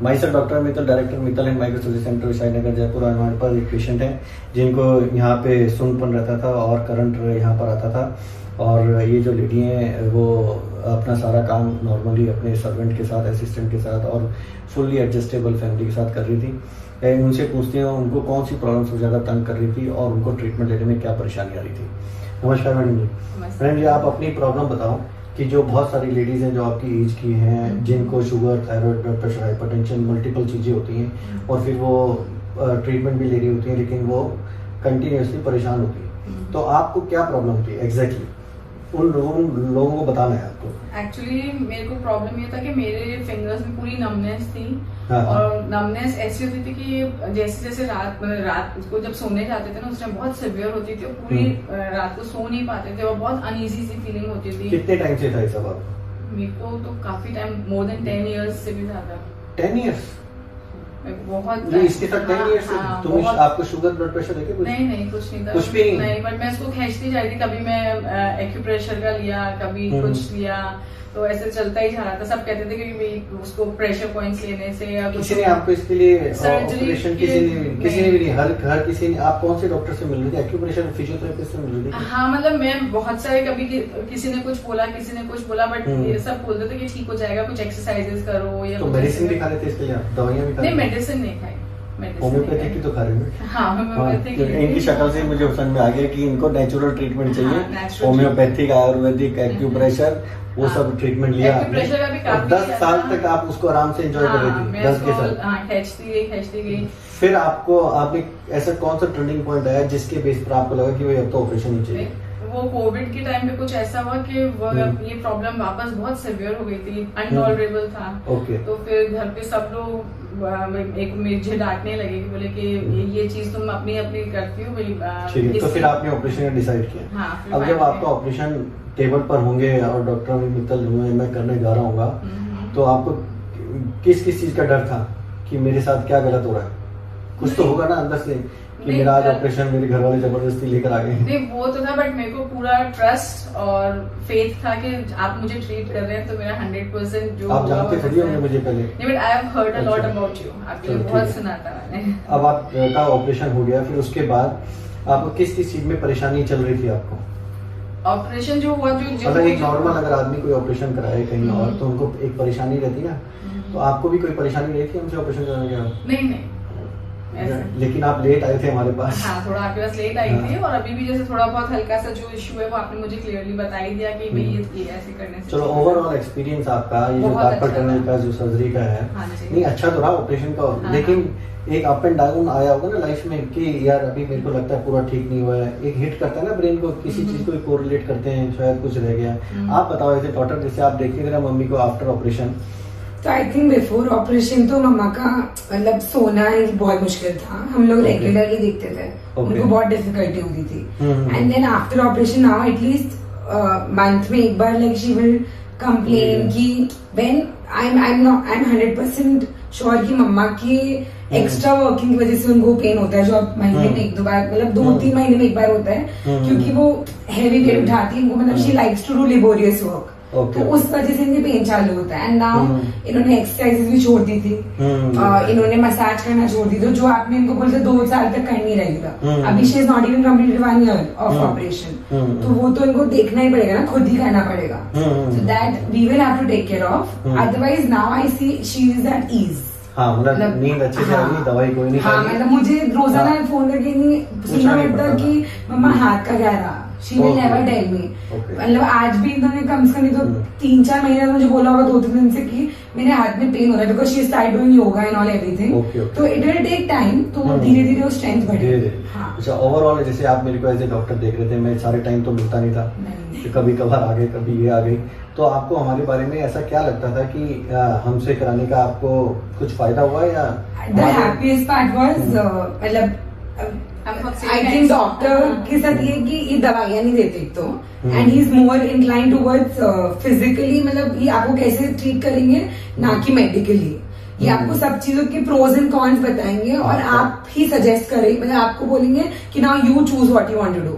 My self doctor Mittal, director Mittal and microsurgery centre Vishalnagar Jaipur. हमारे पास एक पेशेंट है जिनको यहाँ पे सूंदपन रहता था और करंट यहाँ पर आता था, और ये जो लेडी हैं वो अपना सारा काम नॉर्मली अपने सर्वेंट के साथ, असिस्टेंट के साथ और फुल्ली एडजस्टेबल फैमिली के साथ कर रही थी। उनसे पूछते हैं उनको कौन सी प्रॉब्लम सबसे ज़्यादा तंग कर रही थी और उनको ट्रीटमेंट लेने में क्या परेशानी आ रही थी। नमस्कार मैडम जी। मैडम जी, आप अपनी प्रॉब्लम बताओ कि जो बहुत सारी लेडीज़ हैं जो आपकी एज की हैं, जिनको sugar, thyroid, blood pressure, hypertension, multiple चीज़ें होती हैं और फिर वो ट्रीटमेंट भी ले रही होती हैं लेकिन वो कंटिन्यूसली परेशान होती है, तो आपको क्या प्रॉब्लम होती है एग्जैक्टली उन लोगों को बताना है आपको। एक्चुअली मेरे को प्रॉब्लम ये था कि मेरे फिंगर्स में पूरी नमनेस थी। हाँ। और नमनेस ऐसी होती थी कि जैसे जैसे रात को जब सोने जाते थे ना उस टाइम बहुत सिवियर होती थी और पूरी रात को सो नहीं पाते थे और बहुत अनईजी सी फीलिंग होती थी। कितने टाइम से था ये सब आपको? मेरे को तो काफी टाइम, मोर देन 10 इयर्स से भी ज्यादा। 10 इयर्स? बहुत इसके साथ 10 इयर्स से तो आपको शुगर, ब्लड प्रेशर है क्या? नहीं कुछ नहीं था, कुछ भी नहीं। बट मैं इसको खींचती जा रही थी, कभी मैं एक्यूप्रेशर का लिया, कभी कुछ लिया, तो ऐसे चलता ही जा रहा था। सब कहते थे कि उसको प्रेशर पॉइंट्स लेने से या किसी ने आपको इसके लिए ऑपरेशन किसी ने भी नहीं, हर किसी ने। आप कौन से डॉक्टर से मिल रही थी? एक्यूप्रेशर, फिजियोथेरेपिस्ट से मिल रही थी? हाँ, मतलब मैं बहुत सारे, कभी किसी ने कुछ बोला, किसी ने कुछ बोला, बट ये सब बोलते थे कि ठीक हो जाएगा, कुछ एक्सरसाइजेस करो या तो मेडिसिन भी खा रहे थे इसके लिए? दवाइयाँ भी खा रहे थे? नहीं, मेडिसिन नहीं खाई। होम्योपैथिक की तो खा रहे हैं। हाँ, होम्योपैथिक। इनकी शक्ल से मुझे समझ में आ गया कि इनको नेचुरल ट्रीटमेंट चाहिए। होम्योपैथिक, आयुर्वेदिक, एक्यूप्रेशर, वो सब ट्रीटमेंट लिया आपने और 10 साल तक आप उसको आराम से एंजॉय कर रही थी 10 के साथ। खींचती गई। फिर आपने ऐसा कौन सा टर्निंग पॉइंट आया जिसके बेस पर आपको लगा कि भाई अब तो ऑपरेशन ही चाहिए? वो कोविड के टाइम पे कुछ ऐसा हुआ कि ये प्रॉब्लम वापस बहुत सिवियर हो गई थी, अनटॉलरेबल था। तो फिर घर पे सब लोग मुझे डांटने लगे कि बोले कि ये चीज तुम अपनी करती हो भाई। तो फिर आपने ऑपरेशन डिसाइड किया। हाँ, अब जब आपका ऑपरेशन टेबल पर होंगे और डॉक्टर मित्तल मैं करने जा रहा हूँ, तो आपको किस चीज का डर था कि मेरे साथ क्या गलत हो रहा है? कुछ तो होगा ना अंदर से कि मेरा आज ऑपरेशन मेरे घर वाले जबरदस्ती लेकर आ गए। नहीं, वो तो था, बट मेरे को पूरा ट्रस्ट और फेथ था कि आप मुझे ट्रीट कर रहे हैं, तो मेरा 100% जो आप जानते थोड़ी होंगे मुझे पहले। नहीं, but I have heard a lot about you, आपके बहुत सुना था मैंने। अब आपका ऑपरेशन हो गया, फिर उसके बाद आपको किस चीज में परेशानी चल रही थी आपको? ऑपरेशन जो हुआ, जो मतलब एक नॉर्मल अगर आदमी कोई ऑपरेशन कराए कहीं और तो उनको एक परेशानी रहती है ना, तो आपको भी कोई परेशानी रही थी हमसे ऑपरेशन कराने के? नहीं, लेकिन आप लेट आए थे हमारे पास। हाँ, थोड़ा आपके पास लेट आई थी, और अभी भी जैसे थोड़ा बहुत हल्का सा जो इशू है वो आपने मुझे क्लियरली बता ही दिया कि भाई ये ऐसे करने से। चलो, ओवरऑल एक्सपीरियंस आपका ये जो कार्पल टनल का जो सर्जरी का है, नहीं अच्छा तो रहा ऑपरेशन का, लेकिन एक अप एंड डाउन आया होगा ना लाइफ में कि यार अभी मेरे को लगता है पूरा ठीक नहीं हुआ है, एक हिट करता है ना ब्रेन को, किसी चीज को कोरिलेट करते हैं, शायद कुछ रह गया। आप बताओ एज ए डॉक्टर, जैसे आप देखते थे ना मम्मी को आफ्टर ऑपरेशन, तो आई थिंक बिफोर ऑपरेशन तो मम्मा का मतलब सोना बहुत मुश्किल था। हम लोग रेगुलरली देखते थे, उनको बहुत डिफिकल्टी होती थी। And then after operation now at least month में एक बार लाइक शी विल कंप्लेन कि व्हेन आई एम 100% श्योर कि मम्मा की एक्स्ट्रा वर्किंग की वजह से उनको पेन होता है, जो अब महीने में 1-2 बार, मतलब 2-3 महीने में एक बार होता है, क्योंकि वो हैवी वेट उठाती है, उनको मतलब she likes to do laborious work. तो उस वजह से इनके पेन चालू होता है। एंड नाउ इन्होंने एक्सरसाइजेस भी छोड़ दी थी, इन्होंने मसाज करना छोड़ दी थी, जो आपने इनको बोलते 2 साल तक करनी रहेगा। अभी she is not even completed 1 year of operation, तो वो तो इनको देखना ही पड़ेगा ना, खुद ही करना पड़ेगा। So that we will have to take care of. Otherwise now I see she is at ease. हाँ, मतलब नींद अच्छे से आई, दवाई कोई नहीं खाई। मतलब मुझे रोजाना फोन करके नहीं सुनना पड़ता कि मम्मा हाथ का क्या रहा। She will never tell me। मतलब आज भी इन्होंने कम से कम तो 3-4 महीने मुझे बोला होगा 2-3 दिन से कि मेरे हाथ में पेन हो रहा है, because she start doing yoga and all everything. तो इट विल टेक टाइम, तो धीरे धीरे वो स्ट्रेंथ बढ़ेगी। अच्छा, ओवरऑल जैसे आप मेरे को एज ए डॉक्टर देख रहे थे, मैं सारे टाइम तो मिलता नहीं था, कभी कभार आ गए, कभी ये आ गई, तो आपको हमारे बारे में ऐसा क्या लगता था कि हमसे कराने का आपको कुछ फायदा हुआ या? द हैप्पीएस्ट पार्ट वाज मतलब आई थिंक डॉक्टर के साथ ये कि ये दवाइयां नहीं देते तो, and he is more incline towards physically, मतलब ये आपको कैसे ट्रीट करेंगे ना कि मेडिकली। ये आपको सब चीजों के प्रोज एंड कॉन्स बताएंगे और आप ही सजेस्ट करेंगे, मतलब आपको बोलेंगे कि now you choose what you want to do.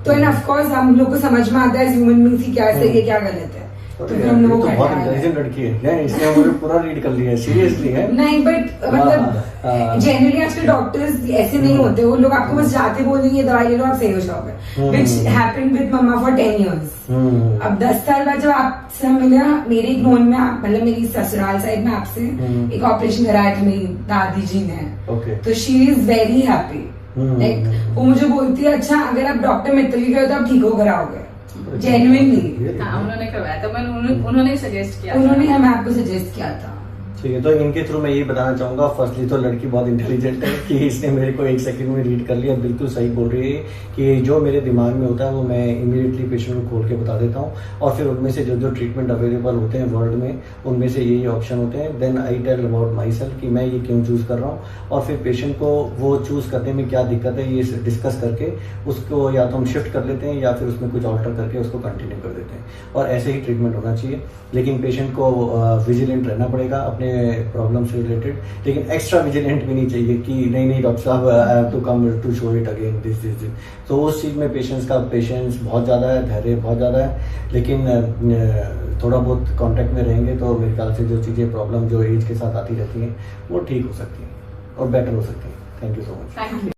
तो एंड ऑफ कोर्स हम लोग को समझ में आता है ह्यूमन बीइंग्स की क्या सही है क्या गलत है। तो फिर हमने वो बहुत इंटेलिजेंट लड़की है, इसने मुझे पूरा रीड कर लिया है, सीरियसली है। नहीं बट मतलब जनरली आजकल डॉक्टर्स ऐसे नहीं होते, वो लोग आपको बस जाते बोलेंगे दवाई ले लो आप सही हो जाओगे, विच हैपेंड विद मम्मा फॉर 10 years। अब 10 साल बाद जब आपसे मिला, मेरे एक नोन में मतलब मेरी ससुराल साइड में आपसे एक ऑपरेशन कराया था मेरी दादी जी ने, तो she is very happy. Like वो मुझे बोलती है अच्छा अगर आप डॉक्टर मित्तल की गए तो आप ठीक हो कर आओगे, जेन्युइनली। हाँ, उन्होंने करवाया था, उन्होंने सजेस्ट किया, उन्होंने हमें आपको सजेस्ट किया था। ठीक है, तो इनके थ्रू मैं ये बताना चाहूंगा, फर्स्टली तो लड़की बहुत इंटेलिजेंट है कि इसने मेरे को 1 सेकंड में रीड कर लिया, बिल्कुल सही बोल रही है कि जो मेरे दिमाग में होता है वो मैं इमीडिएटली पेशेंट को खोल के बता देता हूँ, और फिर उनमें से जो जो ट्रीटमेंट अवेलेबल होते हैं वर्ल्ड में उनमें से यही ऑप्शन होते हैं। Then I tell about myself कि मैं ये क्यों चूज कर रहा हूँ, और फिर पेशेंट को वो चूज करने में क्या दिक्कत है ये डिस्कस करके उसको या तो हम शिफ्ट कर लेते हैं या फिर उसमें कुछ ऑल्टर करके उसको कंटिन्यू कर देते हैं, और ऐसे ही ट्रीटमेंट होना चाहिए। लेकिन पेशेंट को विजिलेंट रहना पड़ेगा अपने प्रॉब्लम से रिलेटेड, लेकिन एक्स्ट्रा विजिलेंट भी नहीं चाहिए कि नहीं डॉक्टर साहब I have to come to show it again this. तो उस चीज में पेशेंस बहुत ज्यादा है, धैर्य बहुत ज्यादा है, लेकिन थोड़ा बहुत कांटेक्ट में रहेंगे तो मेरे ख्याल से जो चीजें प्रॉब्लम जो एज के साथ आती रहती हैं वो ठीक हो सकती हैं और बेटर हो सकती हैं। Thank you so much. Thank you.